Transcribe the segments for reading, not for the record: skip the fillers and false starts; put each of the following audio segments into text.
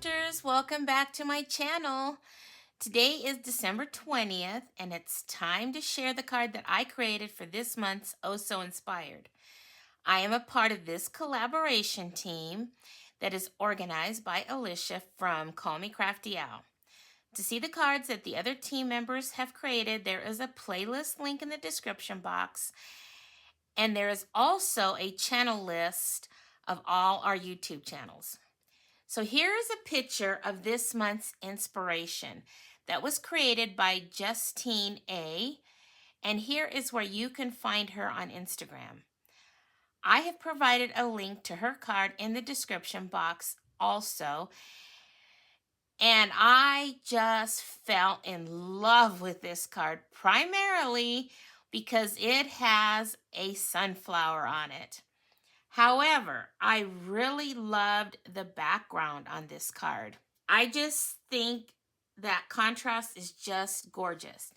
crafters, welcome back to my channel. Today is December 20th and it's time to share the card that I created for this month's Oh So Inspired. I am a part of this collaboration team that is organized by Alicia from Call Me Crafty Owl. To see the cards that the other team members have created, there is a playlist link in the description box, and there is also a channel list of all our YouTube channels. So here is a picture of this month's inspiration that was created by Justine A. And here is where you can find her on Instagram. I have provided a link to her card in the description box also. And I just fell in love with this card, primarily because it has a sunflower on it. However, I really loved the background on this card. I just think that contrast is just gorgeous.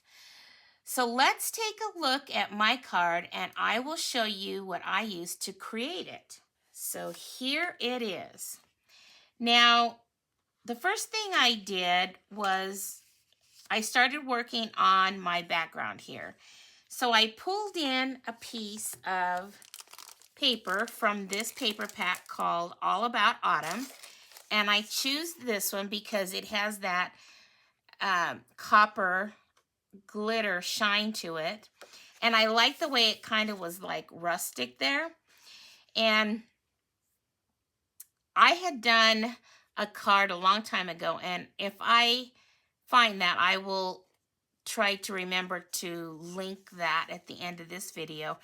So let's take a look at my card and I will show you what I used to create it. So here it is. Now, the first thing I did was I started working on my background here. So I pulled in a piece of paper from this paper pack called All About Autumn, and I choose this one because it has that copper glitter shine to it, and I like the way it kind of was like rustic there. And I had done a card a long time ago, and if I find that, I will try to remember to link that at the end of this video.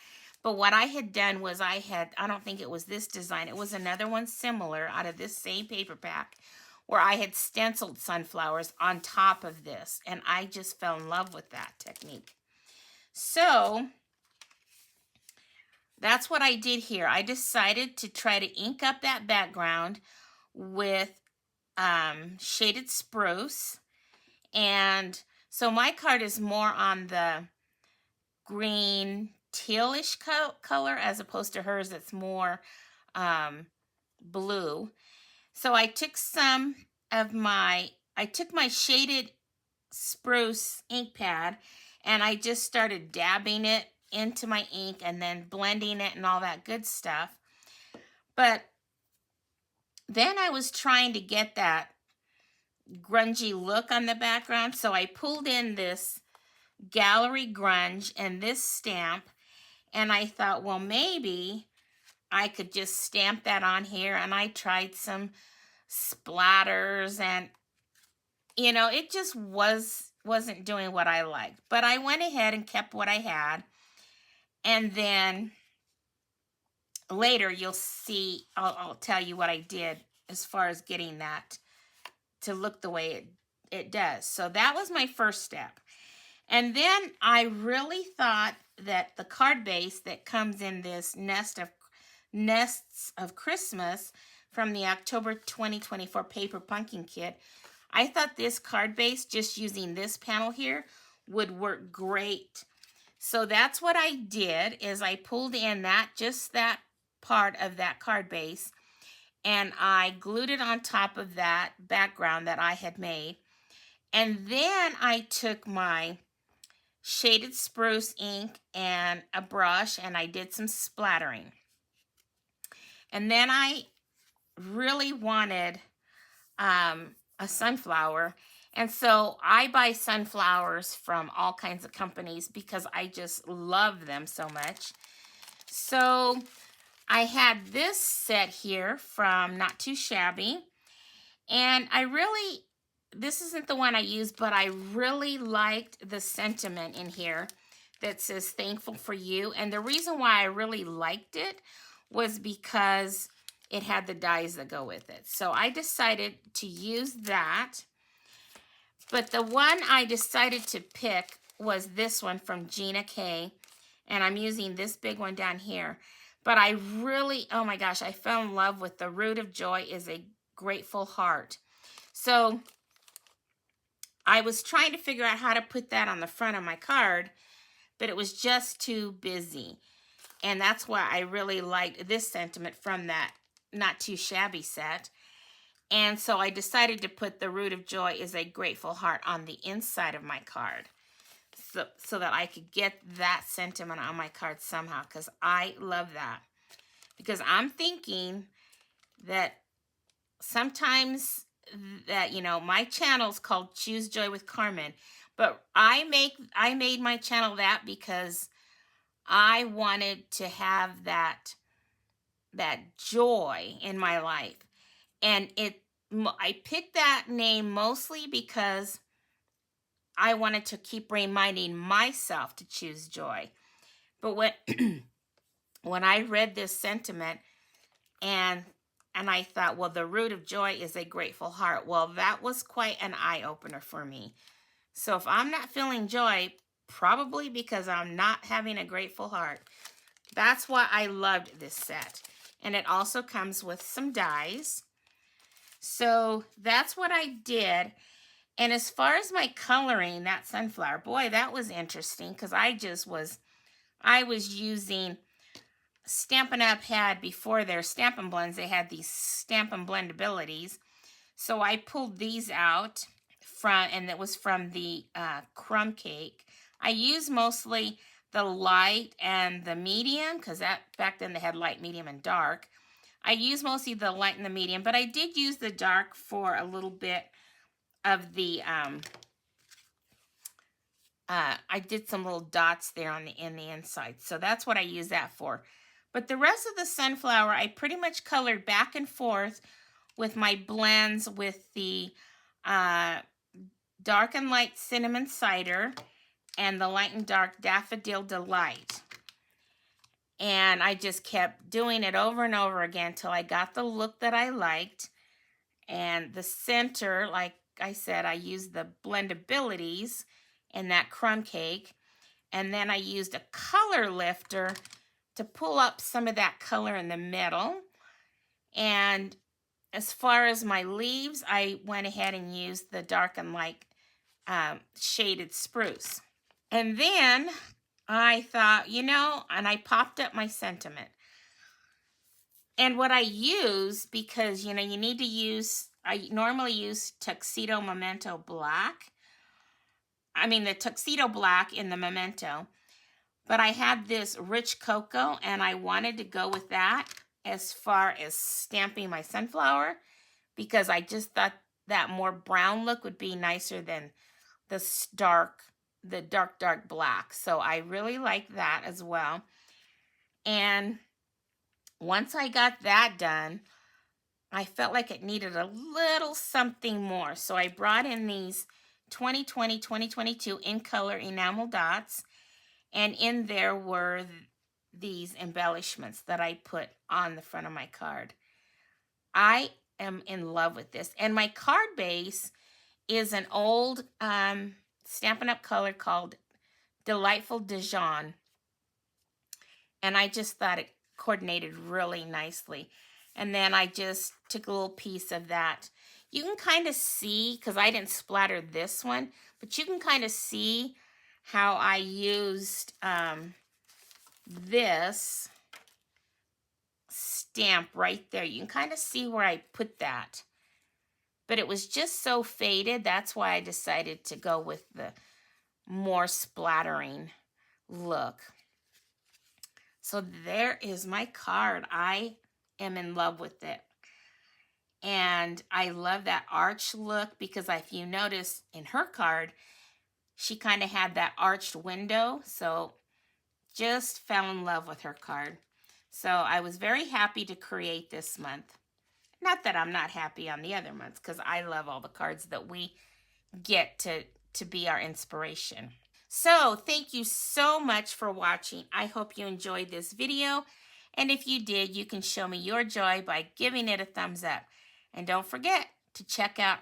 But what I had done was I don't think it was this design, it was another one similar out of this same paper pack where I had stenciled sunflowers on top of this, and I just fell in love with that technique. So that's what I did here. I decided to try to ink up that background with shaded spruce, and so my card is more on the green tealish color as opposed to hers that's more blue. So I took my shaded spruce ink pad and I just started dabbing it into my ink and then blending it and all that good stuff. But then I was trying to get that grungy look on the background, so I pulled in this Gallery Grunge and this stamp, and I thought, well, maybe I could just stamp that on here, and I tried some splatters, and you know, it just wasn't doing what I liked. But I went ahead and kept what I had, and then later you'll see, I'll tell you what I did as far as getting that to look the way it does. So that was my first step. And then I really thought that the card base that comes in this Nests of Christmas from the October 2024 Paper Pumpkin Kit, I thought this card base, just using this panel here, would work great. So that's what I did, is I pulled in just that part of that card base, and I glued it on top of that background that I had made. And then I took my shaded spruce ink and a brush and I did some splattering. And then I really wanted a sunflower. And so I buy sunflowers from all kinds of companies because I just love them so much. So I had this set here from Not Too Shabby. And this isn't the one I used, but I really liked the sentiment in here that says thankful for you. And the reason why I really liked it was because it had the dies that go with it. So I decided to use that. But the one I decided to pick was this one from Gina K. And I'm using this big one down here. But I really, oh my gosh, I fell in love with the root of joy is a grateful heart. So I was trying to figure out how to put that on the front of my card, but it was just too busy. And that's why I really liked this sentiment from that Not Too Shabby set. And so I decided to put the root of joy is a grateful heart on the inside of my card. So that I could get that sentiment on my card somehow, because I love that. Because I'm thinking that sometimes that, my channel's called Choose Joy with Carmen, but I made my channel that because I wanted to have that joy in my life. And I picked that name mostly because I wanted to keep reminding myself to choose joy. But when I read this sentiment and I thought, well, the root of joy is a grateful heart. Well, that was quite an eye-opener for me. So if I'm not feeling joy, probably because I'm not having a grateful heart. That's why I loved this set. And it also comes with some dies. So that's what I did. And as far as my coloring, that sunflower, boy, that was interesting, because I was using Stampin' Up! Had before their Stampin' Blends, they had these Stampin' Blend abilities. So I pulled these out and it was from the crumb cake. I used mostly the light and the medium, because back then they had light, medium, and dark. I used mostly the light and the medium, but I did use the dark for a little bit of the I did some little dots there in the inside. So that's what I use that for. But the rest of the sunflower, I pretty much colored back and forth with my blends with the dark and light cinnamon cider and the light and dark daffodil delight. And I just kept doing it over and over again till I got the look that I liked. And the center, like I said, I used the blendabilities in that crumb cake. And then I used a color lifter to pull up some of that color in the middle. And as far as my leaves, I went ahead and used the dark and light shaded spruce. And then I thought, and I popped up my sentiment. And what I use, because, you need to use, I normally use Tuxedo Memento Black. I mean, the Tuxedo Black in the Memento. But I had this rich cocoa, and I wanted to go with that as far as stamping my sunflower, because I just thought that more brown look would be nicer than the dark black. So I really like that as well. And once I got that done, I felt like it needed a little something more. So I brought in these 2020-2022 in color enamel dots. And in there were these embellishments that I put on the front of my card. I am in love with this. And my card base is an old Stampin' Up! Color called Delightful Dijon. And I just thought it coordinated really nicely. And then I just took a little piece of that. You can kind of see, because I didn't splatter this one, but you can kind of see how I used this stamp right there. You can kind of see where I put that. But it was just so faded. That's why I decided to go with the more splattering look. So there is my card. I am in love with it. And I love that arch look, because if you notice in her card, she kind of had that arched window. So just fell in love with her card. So I was very happy to create this month. Not that I'm not happy on the other months, because I love all the cards that we get to be our inspiration. So thank you so much for watching. I hope you enjoyed this video. And if you did, you can show me your joy by giving it a thumbs up. And don't forget to check out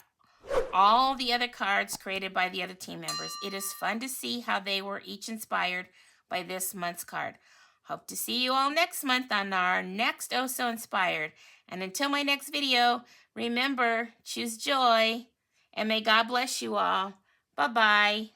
all the other cards created by the other team members. It is fun to see how they were each inspired by this month's card. Hope to see you all next month on our next Oh So Inspired. And until my next video, remember, choose joy, and may God bless you all. Bye-bye.